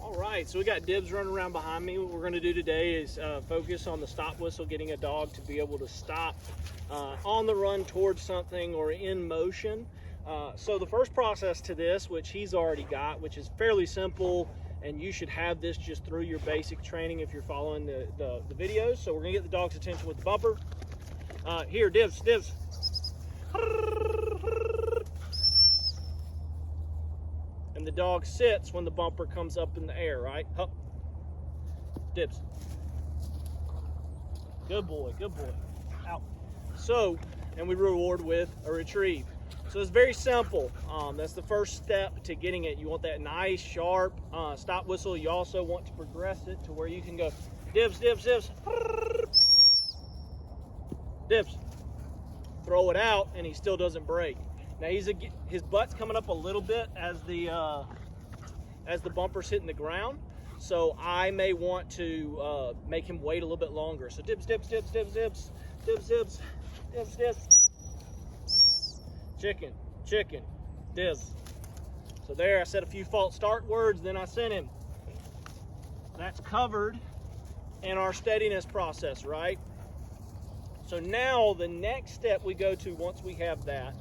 All right, so we got Dibs running around behind me. What we're going to do today is focus on the stop whistle, getting a dog to be able to stop on the run towards something or in motion. So the first process to this, which he's already got, which is fairly simple, and you should have this just through your basic training if you're following the videos. So we're going to get the dog's attention with the bumper. Here, Dibs, Dibs. And the dog sits when the bumper comes up in the air, right? Hup. Dibs. Good boy, good boy. Out. So, and we reward with a retrieve. So it's very simple. That's the first step to getting it. You want that nice, sharp stop whistle. You also want to progress it to where you can go Dibs, Dibs, Dibs. Dibs. Throw it out, and he still doesn't break. Now his butt's coming up a little bit as the bumper's hitting the ground, so I may want to make him wait a little bit longer. So Dibs, Dibs, Dibs, Dibs, Dibs, Dibs, Dibs, Dibs, Dibs. Chicken, chicken, Dibs. So there, I said a few false start words, then I sent him. That's covered in our steadiness process, right? So now the next step we go to once we have that,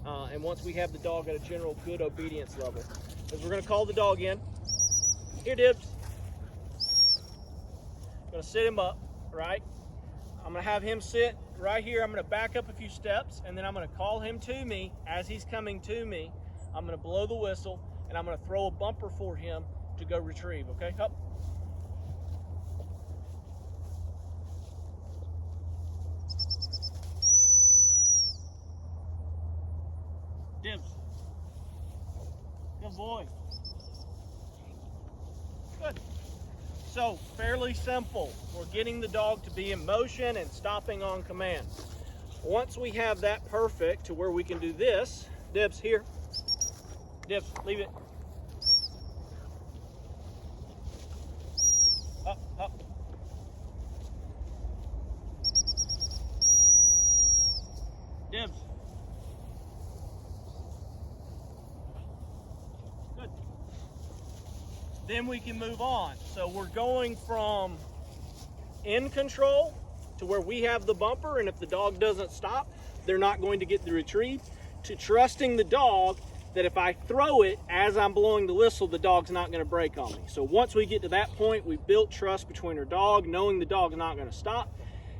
and once we have the dog at a general good obedience level, is we're going to call the dog in. Here, Dibs. I'm going to sit him up, right? I'm going to have him sit right here. I'm going to back up a few steps, and then I'm going to call him to me. As he's coming to me, I'm going to blow the whistle, and I'm going to throw a bumper for him to go retrieve, okay? Up. Dibs. Good boy. Good. So, fairly simple. We're getting the dog to be in motion and stopping on command. Once we have that perfect to where we can do this, Dibs, here. Dibs, leave it. Up, up. Dibs. Then we can move on. So we're going from in control to where we have the bumper, and if the dog doesn't stop, they're not going to get the retrieve, to trusting the dog that if I throw it as I'm blowing the whistle, the dog's not going to break on me. So once we get to that point, we've built trust between our dog, knowing the dog's not going to stop.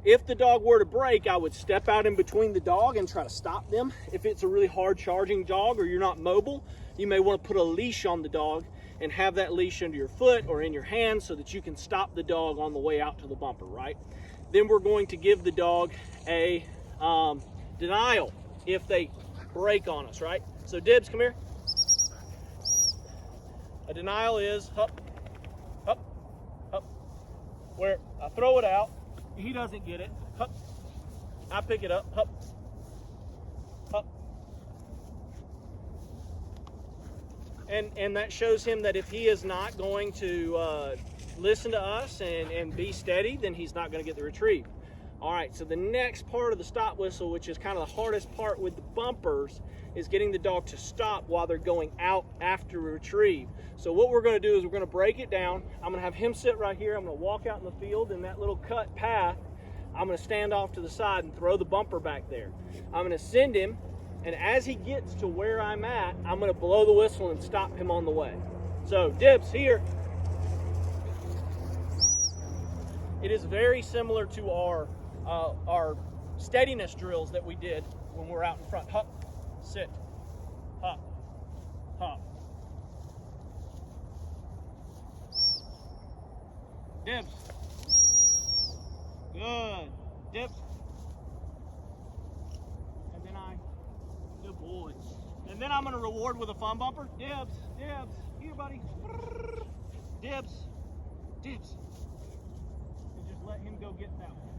If the dog were to break, I would step out in between the dog and try to stop them. If it's a really hard charging dog or you're not mobile, you may want to put a leash on the dog and have that leash under your foot or in your hand so that you can stop the dog on the way out to the bumper, right? Then we're going to give the dog a denial if they break on us, right? So Dibs, come here. A denial is hup, hup, hup. Where I throw it out, he doesn't get it, hup. I pick it up, hup, hup. And that shows him that if he is not going to listen to us and be steady, then he's not going to get the retrieve. All right, so the next part of the stop whistle, which is kind of the hardest part with the bumpers, is getting the dog to stop while they're going out after retrieve. So what we're going to do is we're going to break it down. I'm going to have him sit right here. I'm going to walk out in the field in that little cut path. I'm going to stand off to the side and throw the bumper back there. I'm going to send him. And as he gets to where I'm at, I'm going to blow the whistle and stop him on the way. So, Dibs, here. It is very similar to our steadiness drills that we did when we're out in front. Hop, sit, hop, hop. Dibs. Good. Dibs. Good boy. And then I'm going to reward with a fun bumper. Dibs, Dibs, here, buddy. Dibs, Dibs. And just let him go get that one.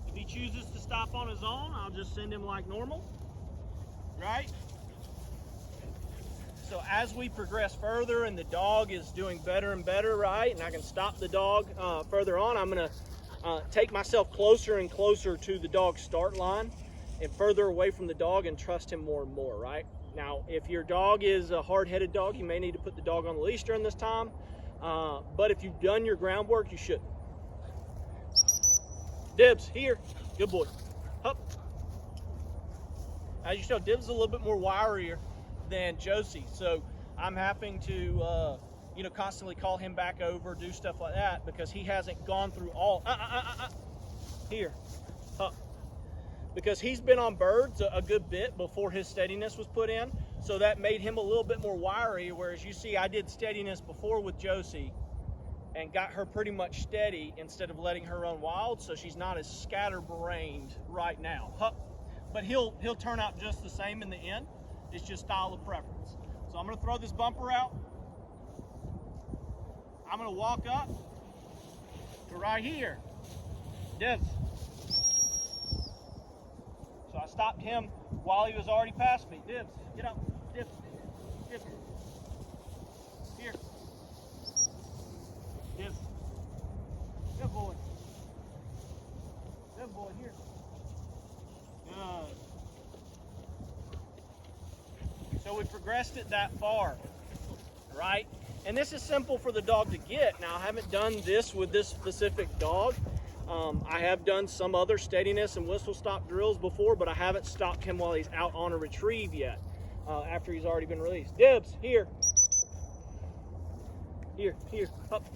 If he chooses to stop on his own, I'll just send him like normal. Right? So as we progress further and the dog is doing better and better, right, and I can stop the dog further on, I'm going to take myself closer and closer to the dog's start line and further away from the dog and trust him more and more, right? Now, if your dog is a hard-headed dog, you may need to put the dog on the leash during this time. But if you've done your groundwork, you shouldn't. Dibs, here. Good boy. Hup. As you show, Dibs is a little bit more wirier than Josie, so I'm having to constantly call him back over, do stuff like that, because he hasn't gone through all here. Hup. Because he's been on birds a good bit before his steadiness was put in, so that made him a little bit more wiry, whereas you see I did steadiness before with Josie and got her pretty much steady instead of letting her run wild, so she's not as scatterbrained right now. Hup. But he'll turn out just the same in the end. It's just style of preference. So I'm going to throw this bumper out. I'm going to walk up to right here. Dibs. So I stopped him while he was already past me. Dibs, get up. Dibs, dibs. Here. Dibs. Good boy. Good boy, here. Good. So we progressed it that far, right? And this is simple for the dog to get. Now, I haven't done this with this specific dog. I have done some other steadiness and whistle stop drills before, but I haven't stopped him while he's out on a retrieve yet, after he's already been released. Dibs, here. Here, up.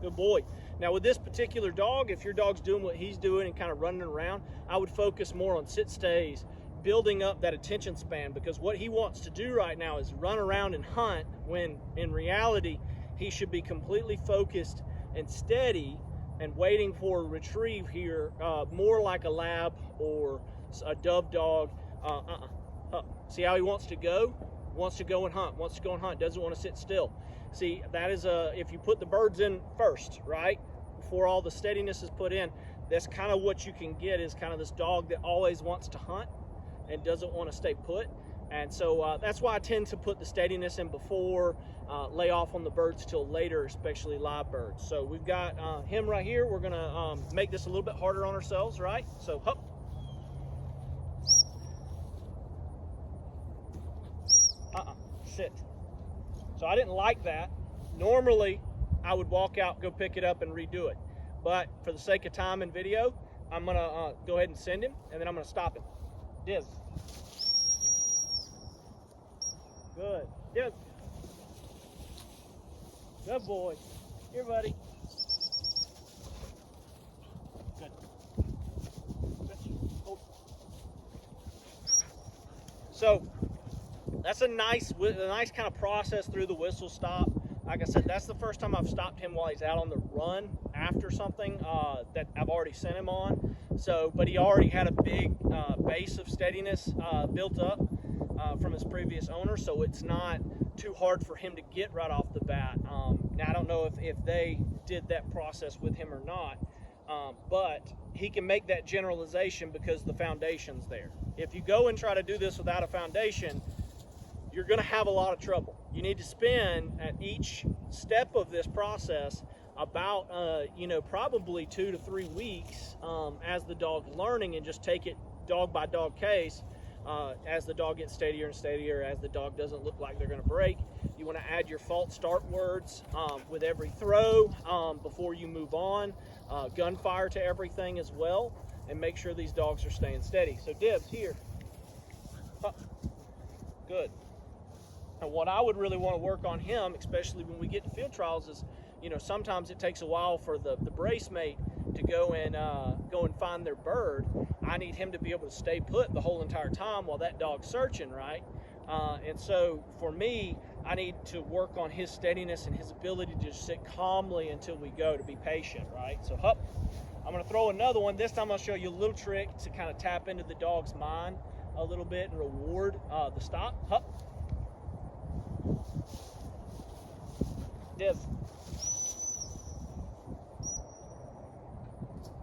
Good boy. Now with this particular dog, if your dog's doing what he's doing and kind of running around, I would focus more on sit stays, building up that attention span, because what he wants to do right now is run around and hunt, when in reality he should be completely focused and steady and waiting for a retrieve here, more like a lab or a dove dog. See how he wants to go? Wants to go and hunt, doesn't want to sit still. See, that is if you put the birds in first, right, before all the steadiness is put in, that's kind of what you can get, is kind of this dog that always wants to hunt and doesn't want to stay put. And so that's why I tend to put the steadiness in before, lay off on the birds till later, especially live birds. So we've got him right here. We're gonna make this a little bit harder on ourselves, right? So hup. Sit. So I didn't like that. Normally I would walk out, go pick it up and redo it. But for the sake of time and video, I'm gonna go ahead and send him, and then I'm gonna stop him. Dibs. Good. Dibs. Good boy. Here, buddy. Good. Hold. So that's a nice kind of process through the whistle stop. Like I said, that's the first time I've stopped him while he's out on the run after something that I've already sent him on. So, but he already had a big base of steadiness built up from his previous owner, so it's not too hard for him to get right off the bat. Now, I don't know if they did that process with him or not, but he can make that generalization because the foundation's there. If you go and try to do this without a foundation, you're going to have a lot of trouble. You need to spend at each step of this process about probably 2 to 3 weeks as the dog's learning, and just take it dog by dog case as the dog gets steadier and steadier, as the dog doesn't look like they're going to break. You want to add your false start words with every throw before you move on, gunfire to everything as well, and make sure these dogs are staying steady. So Dibs, here. Good. And what I would really want to work on him, especially when we get to field trials, is, sometimes it takes a while for the brace mate to go and find their bird. I need him to be able to stay put the whole entire time while that dog's searching, right? And so for me, I need to work on his steadiness and his ability to just sit calmly until we go, to be patient, right? So hup, I'm going to throw another one. This time I'll show you a little trick to kind of tap into the dog's mind a little bit and reward the stop. Hup. Dibs.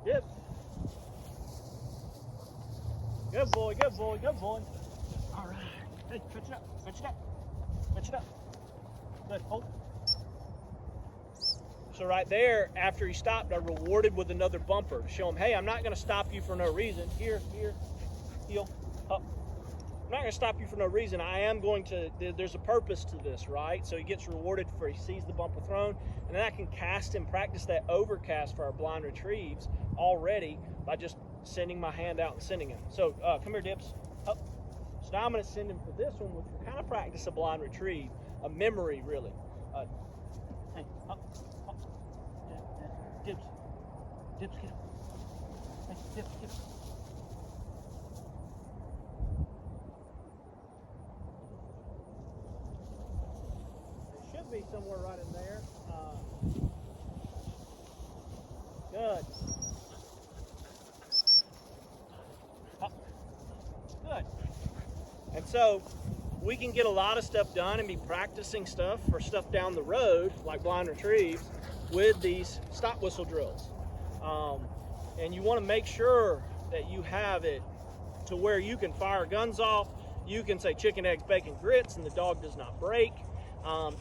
Dibs. Good boy, good boy, good boy. All right. Hey, fetch it up, fetch it up, fetch it up. Good, hold. So right there, after he stopped, I rewarded with another bumper to show him, hey, I'm not going to stop you for no reason. Here, heel, up. not going to stop you for no reason. I am going to, there's a purpose to this, right? So he gets rewarded for he sees the bumper thrown, and then I can cast and practice that overcast for our blind retrieves already by just sending my hand out and sending him. So come here, Dibs. Up. So now I'm going to send him for this one, which will kind of practice a blind retrieve, a memory really. Hey, up, up. Dibs. Dibs, get him. Hey, Dibs, get him. Be somewhere right in there. Good. Good. And so we can get a lot of stuff done and be practicing stuff for stuff down the road, like blind retrieves, with these stop whistle drills. And you want to make sure that you have it to where you can fire guns off. You can say chicken, eggs, bacon, grits, and the dog does not break.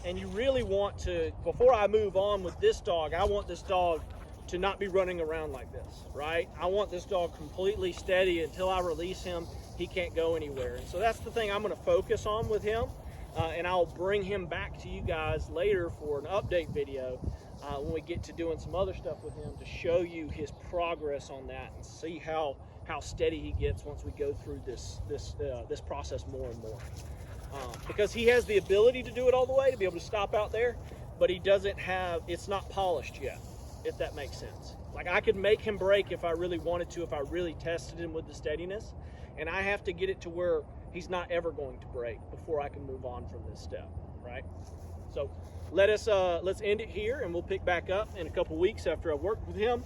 And you really want to, before I move on with this dog, I want this dog to not be running around like this, right? I want this dog completely steady until I release him. He can't go anywhere. And so that's the thing I'm going to focus on with him. And I'll bring him back to you guys later for an update video when we get to doing some other stuff with him to show you his progress on that and see how steady he gets once we go through this process more and more. Because he has the ability to do it all the way, to be able to stop out there, but he doesn't have, it's not polished yet, if that makes sense. Like I could make him break if I really wanted to, if I really tested him with the steadiness, and I have to get it to where he's not ever going to break before I can move on from this step, right? So let's end it here, and we'll pick back up in a couple weeks after I've worked with him.